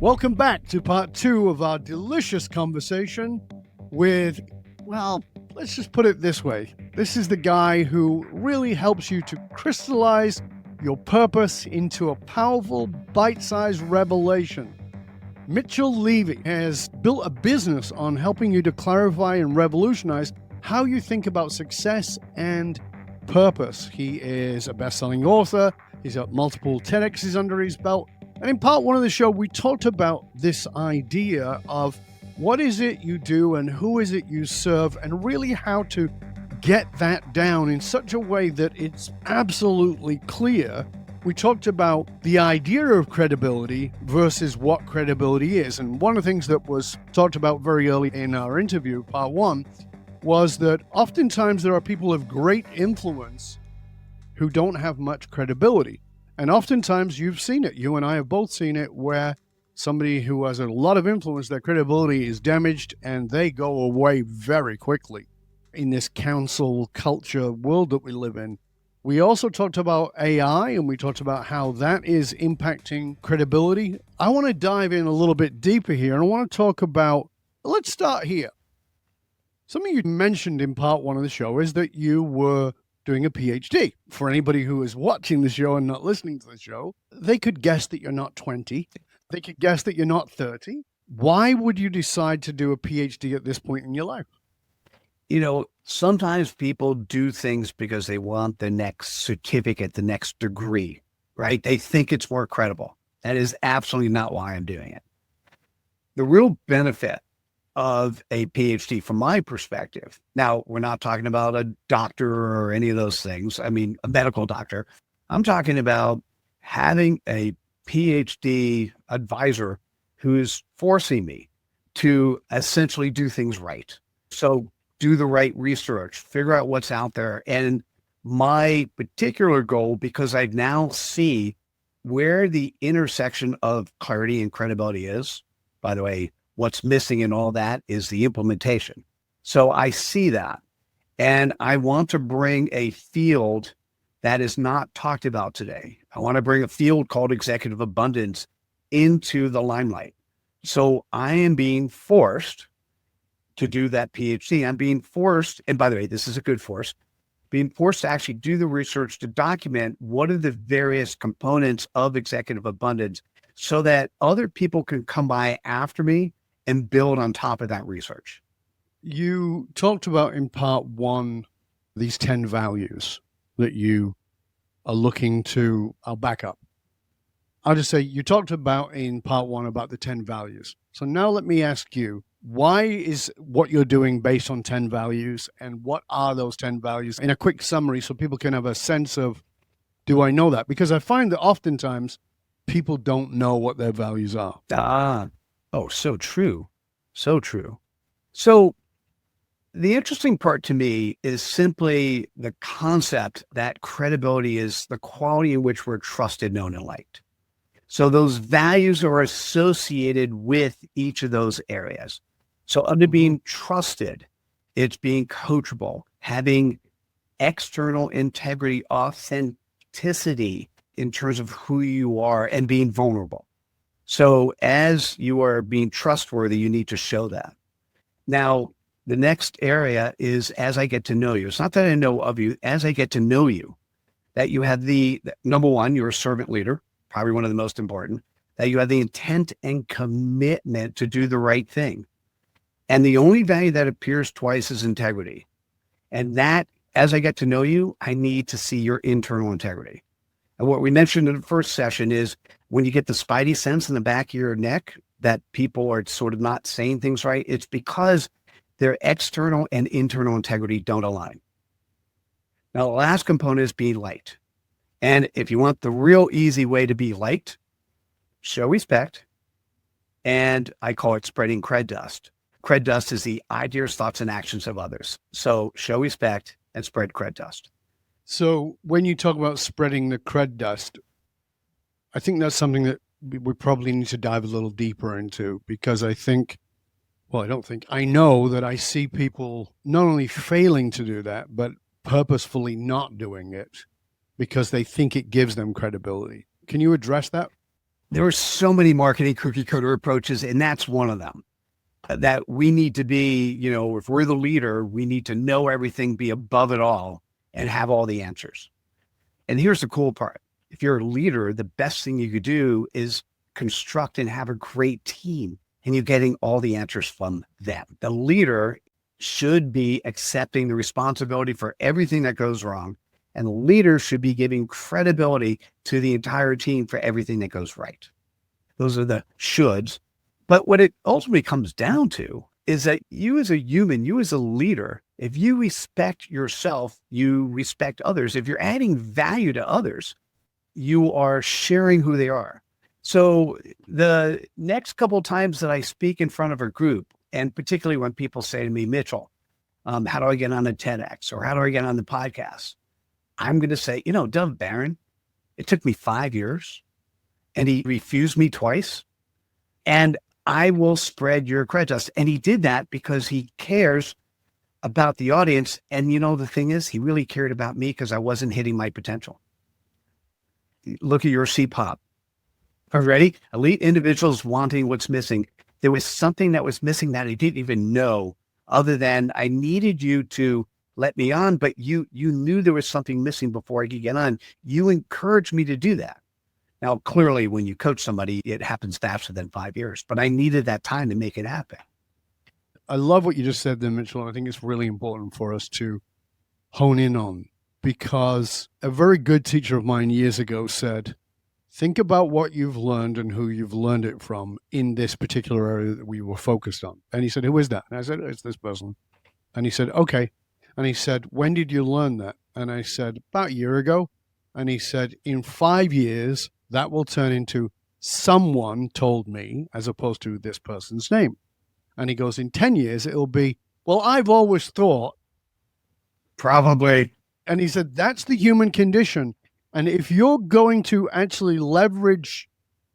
Welcome back to part 2 of our delicious conversation with, well, let's just put it this way. This is the guy who really helps you to crystallize your purpose into a powerful, bite-sized revelation. Mitchell Levy has built a business on helping you to clarify and revolutionize how you think about success and purpose. He is a best-selling author. He's got multiple TEDx's under his belt. And in part 1 of the show, we talked about this idea of what is it you do and who is it you serve, and really how to get that down in such a way that it's absolutely clear. We talked about the idea of credibility versus what credibility is. And one of the things that was talked about very early in our interview, part 1, was that oftentimes there are people of great influence who don't have much credibility. And oftentimes you've seen it, you and I have both seen it, where somebody who has a lot of influence, their credibility is damaged and they go away very quickly in this council culture world that we live in. We also talked about AI, and we talked about how that is impacting credibility. I want to dive in a little bit deeper here, and I want to talk about, let's start here. Something you mentioned in part 1 of the show is that you were doing a PhD. For anybody who is watching the show and not listening to the show, they could guess that you're not 20. They could guess that you're not 30. Why would you decide to do a PhD at this point in your life? You know, sometimes people do things because they want the next certificate, the next degree, right? They think it's more credible. That is absolutely not why I'm doing it. The real benefit of a PhD, from my perspective, now we're not talking about a doctor or any of those things. I mean, a medical doctor. I'm talking about having a PhD advisor who's forcing me to essentially do things right. So do the right research, figure out what's out there. And my particular goal, because I now see where the intersection of clarity and credibility is, by the way, what's missing in all that is the implementation. So I see that, and I want to bring a field that is not talked about today. I want to bring a field called executive abundance into the limelight. So I am being forced to do that PhD. I'm being forced, and by the way, this is a good force, being forced to actually do the research to document what are the various components of executive abundance so that other people can come by after me and build on top of that research. You talked about in part 1 these 10 values that you are looking to. I'll back up. I'll just say you talked about in part 1 about the 10 values. So now let me ask you, why is what you're doing based on 10 values, and what are those 10 values in a quick summary so people can have a sense of, do I know that? Because I find that oftentimes people don't know what their values are. Oh, so true. So true. So the interesting part to me is simply the concept that credibility is the quality in which we're trusted, known, and liked. So those values are associated with each of those areas. So under being trusted, it's being coachable, having external integrity, authenticity in terms of who you are, and being vulnerable. So as you are being trustworthy, you need to show that. Now, the next area is as I get to know you. It's not that I know of you, as I get to know you, that you have the number one, you're a servant leader, probably one of the most important, that you have the intent and commitment to do the right thing. And the only value that appears twice is integrity. And that, as I get to know you, I need to see your internal integrity. And what we mentioned in the first session is when you get the spidey sense in the back of your neck that people are sort of not saying things right, it's because their external and internal integrity don't align. Now, the last component is being liked. And if you want the real easy way to be liked, show respect. And I call it spreading cred dust. Cred dust is the ideas, thoughts, and actions of others. So show respect and spread cred dust. So when you talk about spreading the cred dust, I think that's something that we probably need to dive a little deeper into, because I know that I see people not only failing to do that, but purposefully not doing it because they think it gives them credibility. Can you address that? There are so many marketing cookie cutter approaches, and that's one of them. That we need to be, if we're the leader, we need to know everything, be above it all, and have all the answers. And here's the cool part. If you're a leader, the best thing you could do is construct and have a great team, and you're getting all the answers from them. The leader should be accepting the responsibility for everything that goes wrong, and the leader should be giving credibility to the entire team for everything that goes right. Those are the shoulds. But what it ultimately comes down to is that you as a human, you as a leader, if you respect yourself, you respect others. If you're adding value to others, you are sharing who they are. So the next couple of times that I speak in front of a group, and particularly when people say to me, Mitchell, how do I get on a TEDx or how do I get on the podcast? I'm going to say, Dov Baron, it took me 5 years and he refused me twice. And I will spread your cred dust. And he did that because he cares about the audience. And the thing is, he really cared about me because I wasn't hitting my potential. Look at your CPOP. Are you ready? Elite individuals wanting what's missing. There was something that was missing that I didn't even know, other than I needed you to let me on, but you knew there was something missing before I could get on. You encouraged me to do that. Now, clearly, when you coach somebody, it happens faster than 5 years, but I needed that time to make it happen. I love what you just said there, Mitchell. I think it's really important for us to hone in on, because a very good teacher of mine years ago said, think about what you've learned and who you've learned it from in this particular area that we were focused on. And he said, who is that? And I said, it's this person. And he said, okay. And he said, when did you learn that? And I said, about a year ago. And he said, in 5 years, that will turn into someone told me, as opposed to this person's name. And he goes, in 10 years, it'll be, well, I've always thought. Probably. And he said, that's the human condition. And if you're going to actually leverage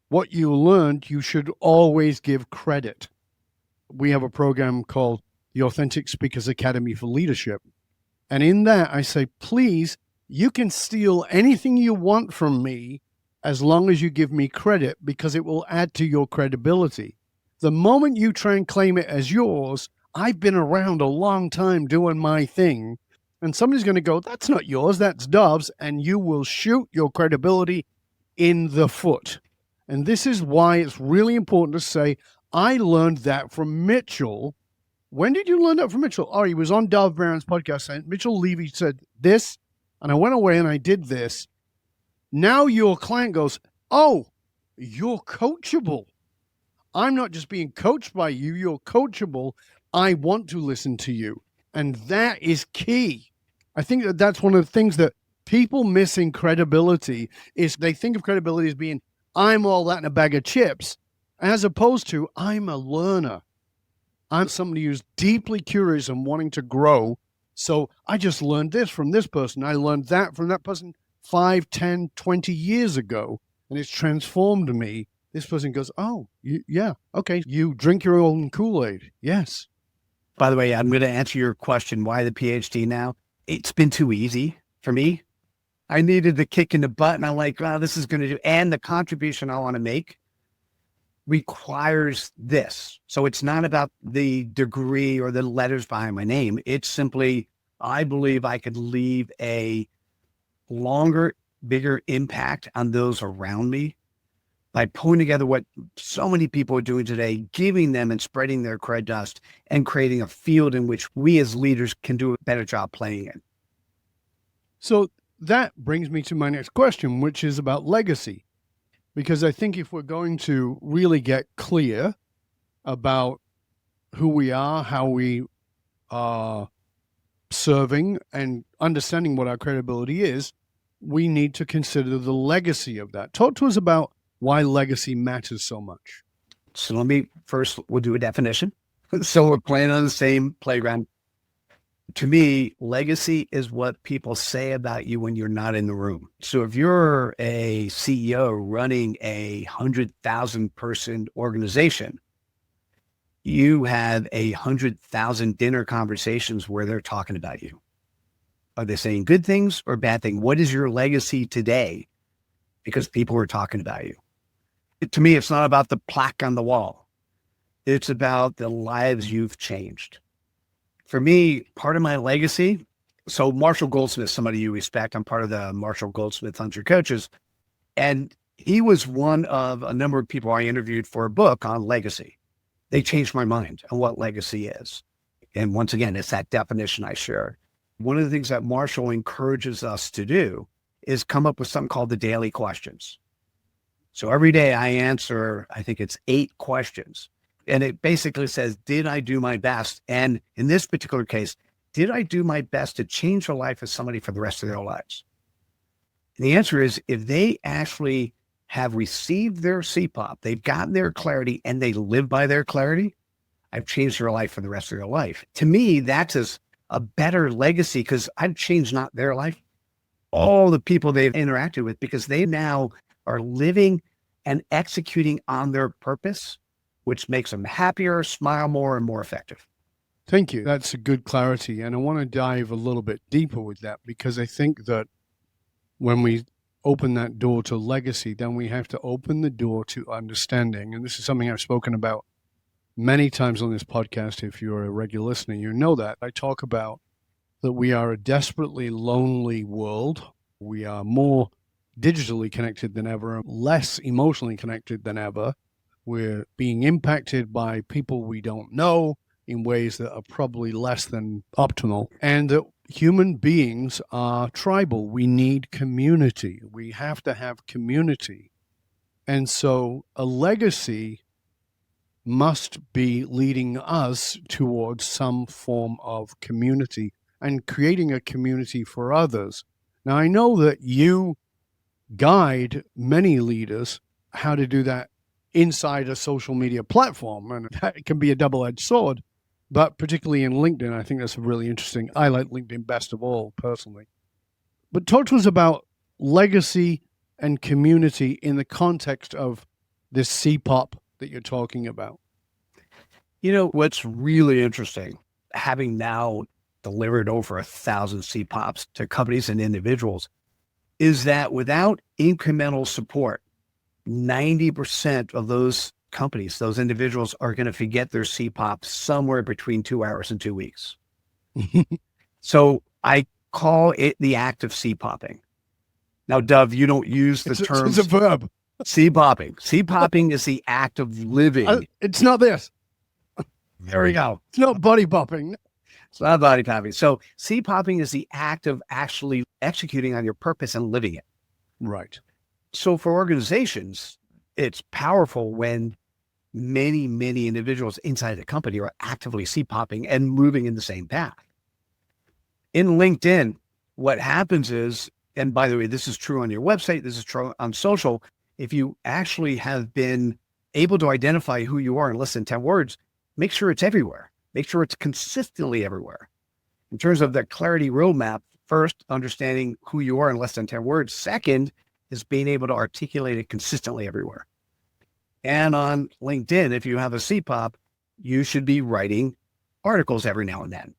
what you learned, you should always give credit. We have a program called the Authentic Speakers Academy for Leadership. And in that, I say, please, you can steal anything you want from me as long as you give me credit, because it will add to your credibility. The moment you try and claim it as yours, I've been around a long time doing my thing, and somebody's going to go, that's not yours, that's Dov's, and you will shoot your credibility in the foot. And this is why it's really important to say, I learned that from Mitchell. When did you learn that from Mitchell? Oh, he was on Dov Baron's podcast, and Mitchell Levy said this, and I went away and I did this. Now your client goes, oh, you're coachable. I'm not just being coached by you, you're coachable. I want to listen to you. And that is key. I think that that's one of the things that people miss in credibility is they think of credibility as being, I'm all that in a bag of chips, as opposed to, I'm a learner. I'm somebody who's deeply curious and wanting to grow. So I just learned this from this person. I learned that from that person 5, 10, 20 years ago, and it's transformed me. This person goes, oh, yeah, okay. You drink your own Kool-Aid. Yes. By the way, I'm going to answer your question, why the PhD now? It's been too easy for me. I needed the kick in the butt, and I'm like, wow, this is going to do, and the contribution I want to make requires this. So it's not about the degree or the letters behind my name. It's simply, I believe I could leave a longer, bigger impact on those around me by pulling together what so many people are doing today, giving them and spreading their cred dust and creating a field in which we as leaders can do a better job playing in. So that brings me to my next question, which is about legacy. Because I think if we're going to really get clear about who we are, how we are serving, and understanding what our credibility is, we need to consider the legacy of that. Talk to us about why legacy matters so much. So we'll do a definition. So we're playing on the same playground. To me, legacy is what people say about you when you're not in the room. So if you're a CEO running a 100,000 person organization, you have 100,000 dinner conversations where they're talking about you. Are they saying good things or bad things? What is your legacy today? Because people are talking about you. To me, it's not about the plaque on the wall. It's about the lives you've changed. For me, part of my legacy, so Marshall Goldsmith, somebody you respect, I'm part of the Marshall Goldsmith 100 Coaches. And he was one of a number of people I interviewed for a book on legacy. They changed my mind on what legacy is. And once again, it's that definition I share. One of the things that Marshall encourages us to do is come up with something called the daily questions. So every day I answer, I think it's 8 questions. And it basically says, did I do my best? And in this particular case, did I do my best to change the life of somebody for the rest of their lives? And the answer is, if they actually have received their CPOP, they've gotten their clarity and they live by their clarity, I've changed their life for the rest of their life. To me, that's a better legacy because I've changed not their life, all the people they've interacted with, because they now are living and executing on their purpose, which makes them happier, smile more, and more effective. Thank you. That's a good clarity. And I want to dive a little bit deeper with that, because I think that when we open that door to legacy, then we have to open the door to understanding. And this is something I've spoken about many times on this podcast. If you're a regular listener, you know that. I talk about that we are a desperately lonely world. We are more digitally connected than ever, less emotionally connected than ever. We're being impacted by people we don't know in ways that are probably less than optimal. And that human beings are tribal. We need community. We have to have community. And so a legacy must be leading us towards some form of community and creating a community for others. Now, I know that you guide many leaders how to do that inside a social media platform, and that can be a double-edged sword, but particularly in LinkedIn, I think that's really interesting. I like LinkedIn best of all, personally. But talk to us about legacy and community in the context of this CPOP that you're talking about. You know, what's really interesting, having now delivered over 1,000 CPOPs to companies and individuals, is that without incremental support, 90% of those companies, those individuals, are going to forget their CPOP somewhere between 2 hours and 2 weeks. So I call it the act of CPOPing. Now, Dov, you don't use the term. It's a verb. CPOPing. CPOPing is the act of living. It's not this. There we go. It's not body popping. It's not body popping. So CPOPing is the act of actually executing on your purpose and living it. Right. So for organizations, it's powerful when many, many individuals inside the company are actively CPOPing and moving in the same path. In LinkedIn, what happens is, and by the way, this is true on your website, this is true on social, if you actually have been able to identify who you are in less than 10 words, make sure it's everywhere. Make sure it's consistently everywhere. In terms of the clarity roadmap, first, understanding who you are in less than 10 words. Second, is being able to articulate it consistently everywhere. And on LinkedIn, if you have a CPOP, you should be writing articles every now and then.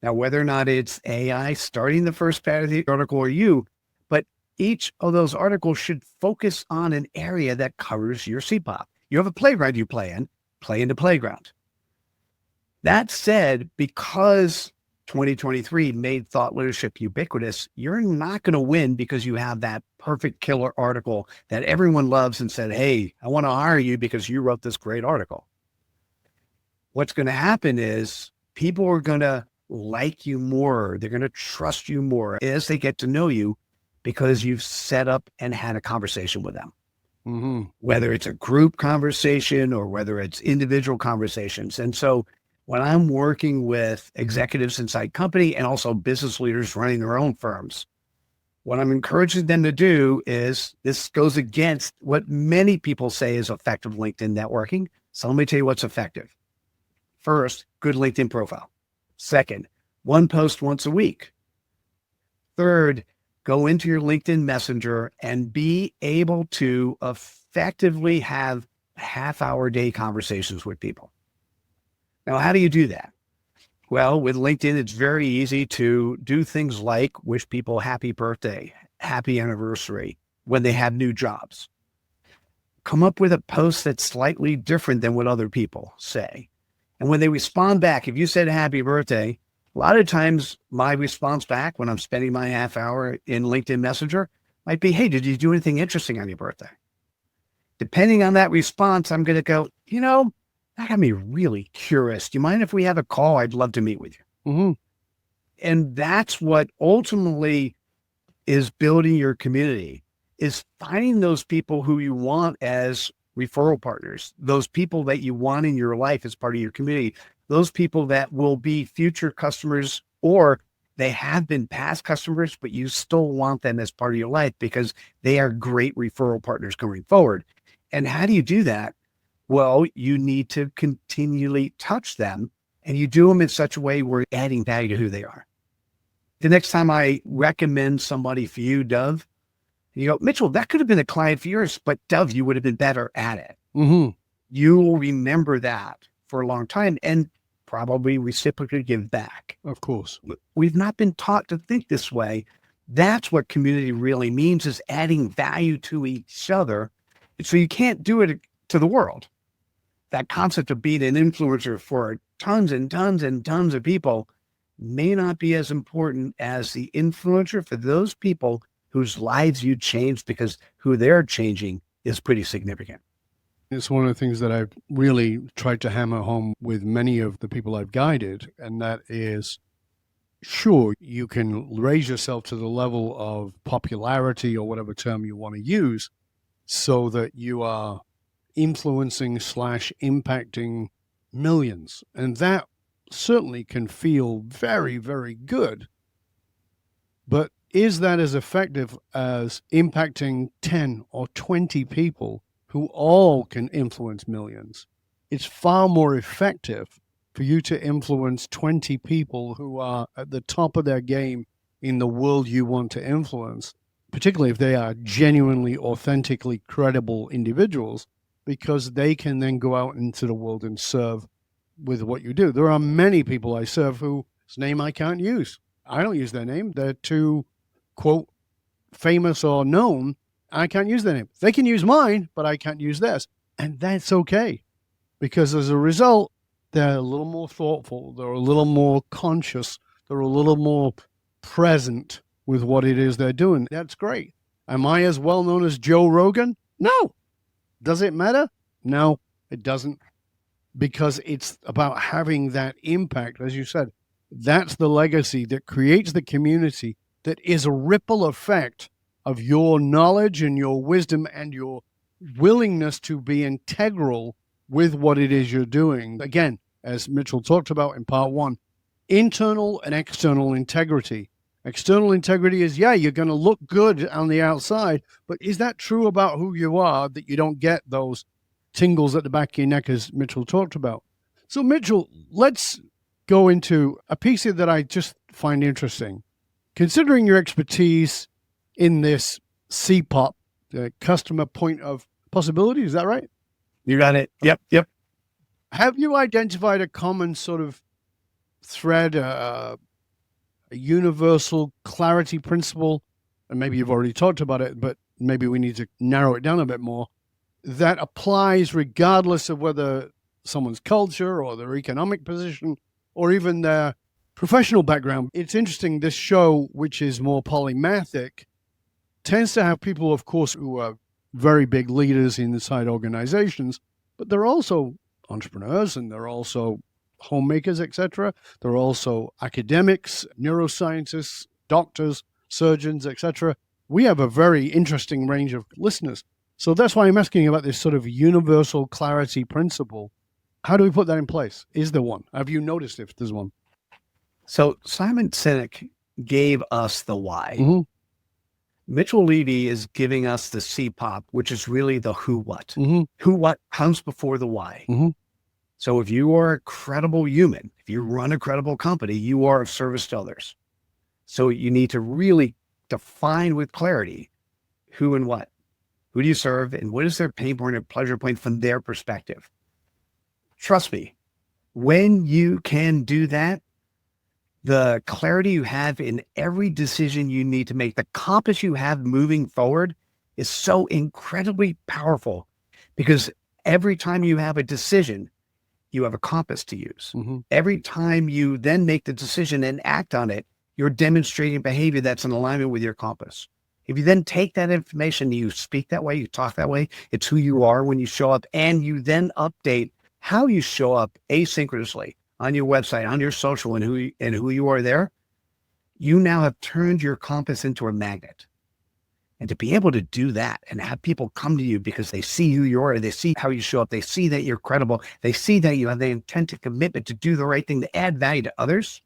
Now, whether or not it's AI starting the first part of the article or you, but each of those articles should focus on an area that covers your CPOP. You have a playground you play in the playground. That said, because 2023 made thought leadership ubiquitous, you're not going to win because you have that perfect killer article that everyone loves and said, hey, I want to hire you because you wrote this great article. What's going to happen is people are going to like you more. They're going to trust you more as they get to know you because you've set up and had a conversation with them. Mm-hmm. Whether it's a group conversation or whether it's individual conversations. And so when I'm working with executives inside company and also business leaders running their own firms, what I'm encouraging them to do is, this goes against what many people say is effective LinkedIn networking. So let me tell you what's effective. First, good LinkedIn profile. Second, one post once a week. Third, go into your LinkedIn Messenger and be able to effectively have half-hour day conversations with people. Now, how do you do that? Well, with LinkedIn, it's very easy to do things like wish people happy birthday, happy anniversary when they have new jobs. come up with a post that's slightly different than what other people say. And when they respond back, if you said happy birthday, a lot of times my response back when I'm spending my half hour in LinkedIn Messenger might be, hey, did you do anything interesting on your birthday? Depending on that response, I'm going to go, that got me really curious. Do you mind if we have a call? I'd love to meet with you. Mm-hmm. And that's what ultimately is building your community, is finding those people who you want as referral partners, those people that you want in your life as part of your community, those people that will be future customers, or they have been past customers, but you still want them as part of your life because they are great referral partners going forward. And how do you do that? Well, you need to continually touch them, and you do them in such a way where you're adding value to who they are. The next time I recommend somebody for you, Dov, you go, Mitchell, that could have been a client for yours, but Dov, you would have been better at it. Mm-hmm. You will remember that for a long time and probably reciprocally give back. Of course. We've not been taught to think this way. That's what community really means, is adding value to each other. So you can't do it to the world. That concept of being an influencer for tons and tons and tons of people may not be as important as the influencer for those people whose lives you changed, because who they're changing is pretty significant. It's one of the things that I've really tried to hammer home with many of the people I've guided, and that is, sure, you can raise yourself to the level of popularity or whatever term you want to use so that you are influencing / impacting millions. And that certainly can feel very, very good. But is that as effective as impacting 10 or 20 people who all can influence millions? It's far more effective for you to influence 20 people who are at the top of their game in the world you want to influence, particularly if they are genuinely, authentically credible individuals, because they can then go out into the world and serve with what you do. There are many people I serve whose name I can't use. I don't use their name. They're too, quote, famous or known. I can't use their name. They can use mine, but I can't use theirs. And that's okay, because as a result, they're a little more thoughtful. They're a little more conscious. They're a little more present with what it is they're doing. That's great. Am I as well known as Joe Rogan? No. Does it matter? No, it doesn't. Because it's about having that impact. As you said, that's the legacy that creates the community that is a ripple effect of your knowledge and your wisdom and your willingness to be integral with what it is you're doing. Again, as Mitchell talked about in part 1, internal and external integrity. External integrity is, you're going to look good on the outside, but is that true about who you are, that you don't get those tingles at the back of your neck, as Mitchell talked about? So, Mitchell, let's go into a piece here that I just find interesting. Considering your expertise in this CPOP, the customer point of possibility, is that right? You got it. Yep. Have you identified a common sort of thread, a universal clarity principle? And maybe you've already talked about it, but maybe we need to narrow it down a bit more, that applies regardless of whether someone's culture or their economic position or even their professional background. It's interesting, this show, which is more polymathic, tends to have people, of course, who are very big leaders inside organizations, but they're also entrepreneurs and they're also homemakers, etc. They're also academics, neuroscientists, doctors, surgeons, etc. We have a very interesting range of listeners. So that's why I'm asking about this sort of universal clarity principle. How do we put that in place? Is there one? Have you noticed if there's one? So Simon Sinek gave us the why. Mm-hmm. Mitchell Levy is giving us the CPOP, which is really the who what. Mm-hmm. Who what comes before the why. Mm-hmm. So if you are a credible human, if you run a credible company, you are of service to others. So you need to really define with clarity who and what. Who do you serve and what is their pain point or pleasure point from their perspective? Trust me, when you can do that, the clarity you have in every decision you need to make, the compass you have moving forward is so incredibly powerful. because every time you have a decision, you have a compass to use. Mm-hmm. Every time you then make the decision and act on it, you're demonstrating behavior that's in alignment with your compass. If you then take that information, you speak that way, you talk that way, it's who you are when you show up, and you then update how you show up asynchronously on your website, on your social, and who you are there, you now have turned your compass into a magnet. And to be able to do that and have people come to you because they see who you are, they see how you show up, they see that you're credible, they see that you have the intent and commitment to do the right thing, to add value to others.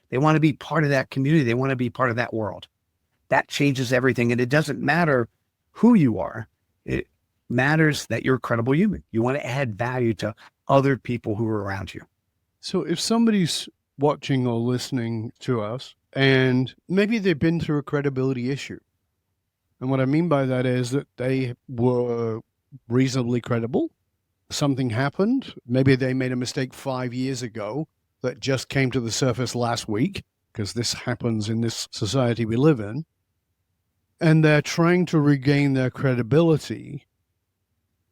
They want to be part of that community. They want to be part of that world. That changes everything. And it doesn't matter who you are. It matters that you're a credible human. You want to add value to other people who are around you. So if somebody's watching or listening to us and maybe they've been through a credibility issue, and what I mean by that is that they were reasonably credible. Something happened. Maybe they made a mistake 5 years ago that just came to the surface last week, because this happens in this society we live in. And they're trying to regain their credibility.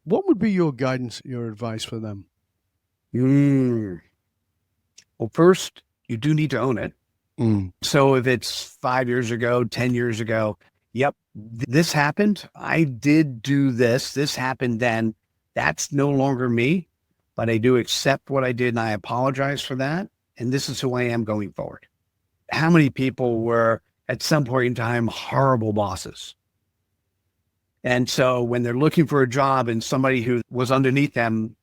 What would be your guidance, your advice for them? Well, first, you do need to own it. Mm. So if it's 5 years ago, 10 years ago, yep, this happened. I did do this. This happened then. That's no longer me, but I do accept what I did and I apologize for that. And this is who I am going forward. How many people were at some point in time horrible bosses? And so when they're looking for a job and somebody who was underneath them,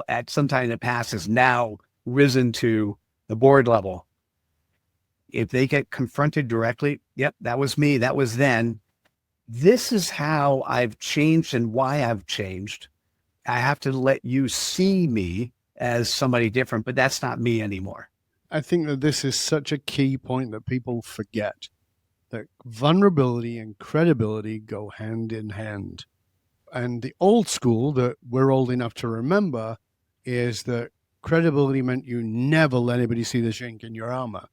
at some time in the past has now risen to the board level, if they get confronted directly, yep, that was me, that was then. This is how I've changed and why I've changed. I have to let you see me as somebody different, but that's not me anymore. I think that this is such a key point that people forget, that vulnerability and credibility go hand in hand. And the old school that we're old enough to remember is that credibility meant you never let anybody see the chink in your armor.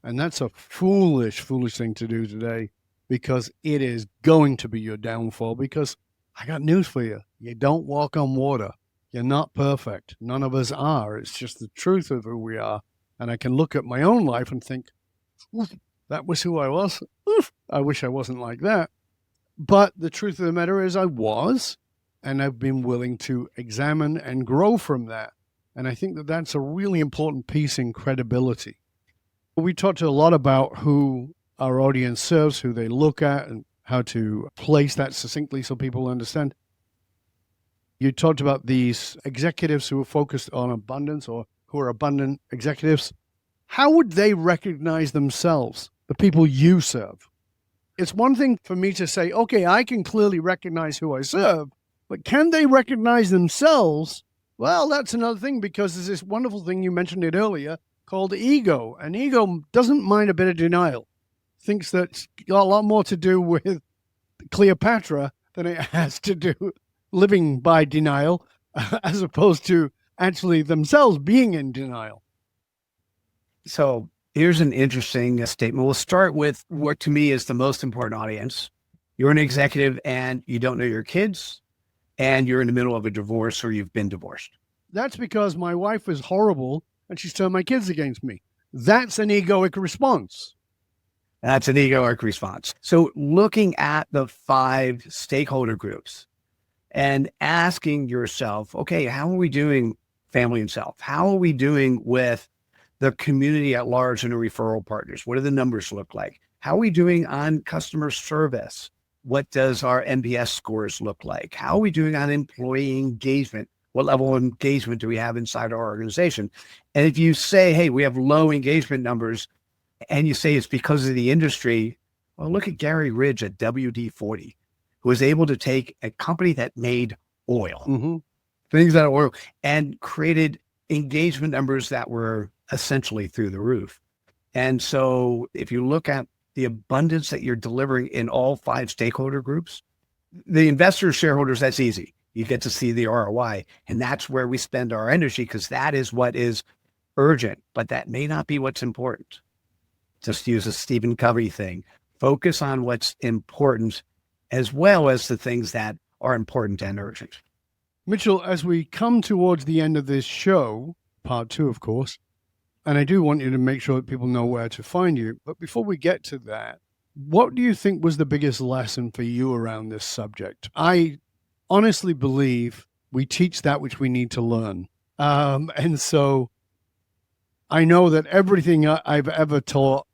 And that's a foolish thing to do today, because it is going to be your downfall. Because I got news for you. You don't walk on water. You're not perfect. None of us are. It's just the truth of who we are. And I can look at my own life and think, that was who I was. I wish I wasn't like that. But the truth of the matter is I was, and I've been willing to examine and grow from that. And I think that that's a really important piece in credibility. We talked a lot about who our audience serves, who they look at, and how to place that succinctly so people understand. You talked about these executives who are focused on abundance, or who are abundant executives. How would they recognize themselves, the people you serve? It's one thing for me to say, okay, I can clearly recognize who I serve, but can they recognize themselves? Well, that's another thing, because there's this wonderful thing, you mentioned it earlier, called ego. And ego doesn't mind a bit of denial. Thinks that it's got a lot more to do with Cleopatra than it has to do living by denial, as opposed to actually themselves being in denial. So here's an interesting statement. We'll start with what to me is the most important audience. You're an executive and you don't know your kids, and you're in the middle of a divorce or you've been divorced. That's because my wife is horrible and she's turned my kids against me. That's an egoic response. That's an egoic response. So looking at the 5 stakeholder groups and asking yourself, okay, how are we doing family and self? How are we doing with the community at large and the referral partners? What do the numbers look like? How are we doing on customer service? What does our NPS scores look like? How are we doing on employee engagement? What level of engagement do we have inside our organization? And if you say, hey, we have low engagement numbers, and you say it's because of the industry, well, look at Gary Ridge at WD-40, who was able to take a company that made oil, things that are oil, and created engagement numbers that were essentially through the roof. And so if you look at the abundance that you're delivering in all 5 stakeholder groups, the investors, shareholders, that's easy. You get to see the ROI, and that's where we spend our energy, because that is what is urgent, but that may not be what's important. Just use a Stephen Covey thing. Focus on what's important as well as the things that are important and urgent. Mitchell, as we come towards the end of this show, part 2, of course, and I do want you to make sure that people know where to find you. But before we get to that, what do you think was the biggest lesson for you around this subject? I honestly believe we teach that which we need to learn. And so I know that everything I've ever taught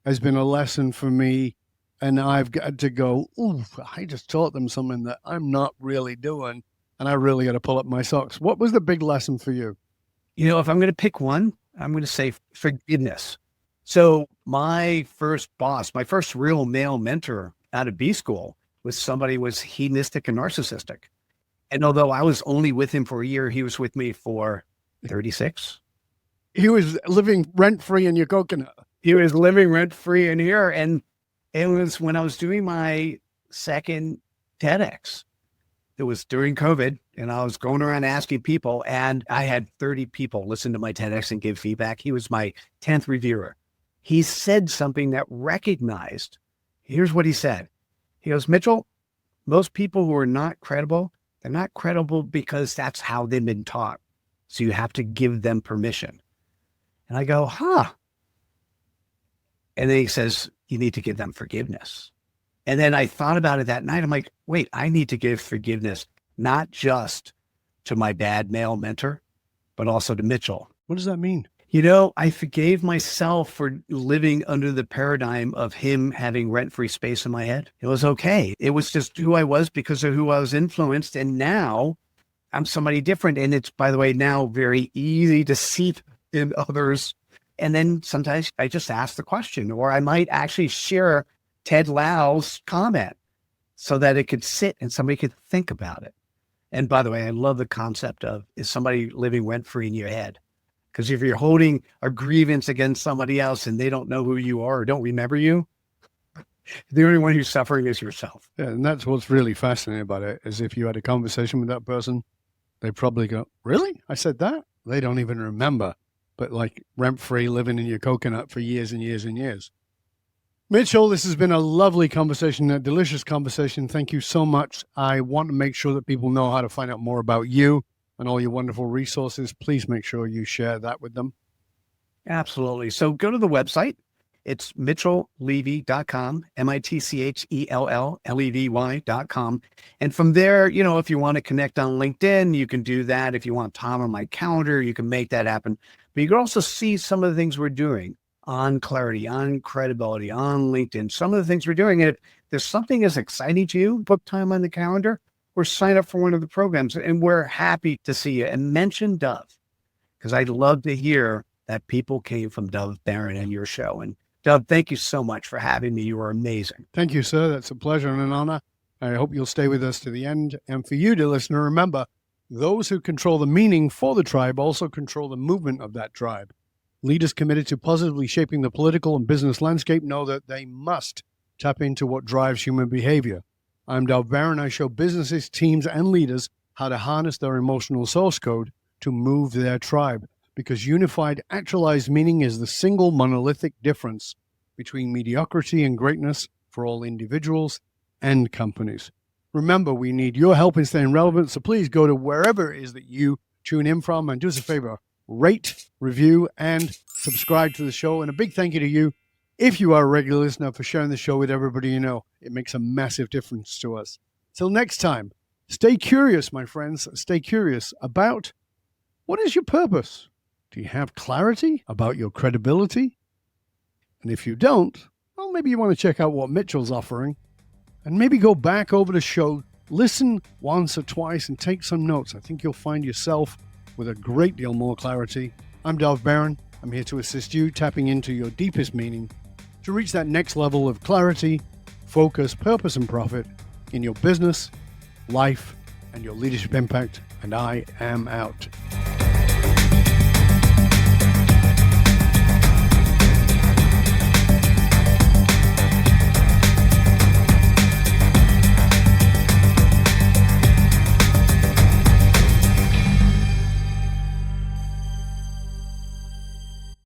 has been a lesson for me. And I've got to go, ooh, I just taught them something that I'm not really doing. And I really got to pull up my socks. What was the big lesson for you? If I'm going to pick one, I'm going to say forgiveness. So my first boss, my first real male mentor out of B school was hedonistic and narcissistic. And although I was only with him for a year, he was with me for 36. He was living rent-free in your coconut. He was living rent-free in here. And it was when I was doing my second TEDx. It was during COVID, and I was going around asking people, and I had 30 people listen to my TEDx and give feedback. He was my 10th reviewer. He said something that recognized, here's what he said. He goes, Mitchell, most people who are not credible, they're not credible because that's how they've been taught. So you have to give them permission. And I go, huh. And then he says, you need to give them forgiveness. And then I thought about it that night. I'm like, wait, I need to give forgiveness, not just to my bad male mentor, but also to Mitchell. What does that mean? I forgave myself for living under the paradigm of him having rent-free space in my head. It was okay. It was just who I was because of who I was influenced. And now I'm somebody different. And it's, by the way, now very easy to see in others. And then sometimes I just ask the question, or I might actually share Ted Lau's comment so that it could sit and somebody could think about it. And by the way, I love the concept of, is somebody living rent-free in your head? Because if you're holding a grievance against somebody else and they don't know who you are or don't remember you, the only one who's suffering is yourself. Yeah, and that's what's really fascinating about it, is if you had a conversation with that person, they probably go, really? I said that? They don't even remember, but like rent-free living in your coconut for years and years and years. Mitchell, this has been a lovely conversation, a delicious conversation. Thank you so much. I want to make sure that people know how to find out more about you and all your wonderful resources. Please make sure you share that with them. Absolutely. So go to the website. It's mitchelllevy.com, mitchellllevy.com. And from there, if you want to connect on LinkedIn, you can do that. If you want time on my calendar, you can make that happen. But you can also see some of the things we're doing on Clarity, on Credibility, on LinkedIn, some of the things we're doing. And if there's something that's exciting to you, book time on the calendar or sign up for one of the programs. And we're happy to see you. And mention Dov, because I'd love to hear that people came from Dov Baron and your show. And Dov, thank you so much for having me. You are amazing. Thank you, sir. That's a pleasure and an honor. I hope you'll stay with us to the end. And for you, dear listener, remember, those who control the meaning for the tribe also control the movement of that tribe. Leaders committed to positively shaping the political and business landscape know that they must tap into what drives human behavior. I'm Dov Baron. I show businesses, teams, and leaders how to harness their emotional source code to move their tribe, because unified, actualized meaning is the single monolithic difference between mediocrity and greatness for all individuals and companies. Remember, we need your help in staying relevant, so please go to wherever it is that you tune in from and do us a favor. Rate, review, and subscribe to the show. And a big thank you to you, if you are a regular listener, for sharing the show with everybody you know. It makes a massive difference to us. Till next time, stay curious, my friends. Stay curious about, what is your purpose? Do you have clarity about your credibility? And if you don't, well, maybe you want to check out what Mitchell's offering. And maybe go back over the show, listen once or twice, and take some notes. I think you'll find yourself with a great deal more clarity. I'm Dov Baron. I'm here to assist you tapping into your deepest meaning to reach that next level of clarity, focus, purpose, and profit in your business, life, and your leadership impact. And I am out.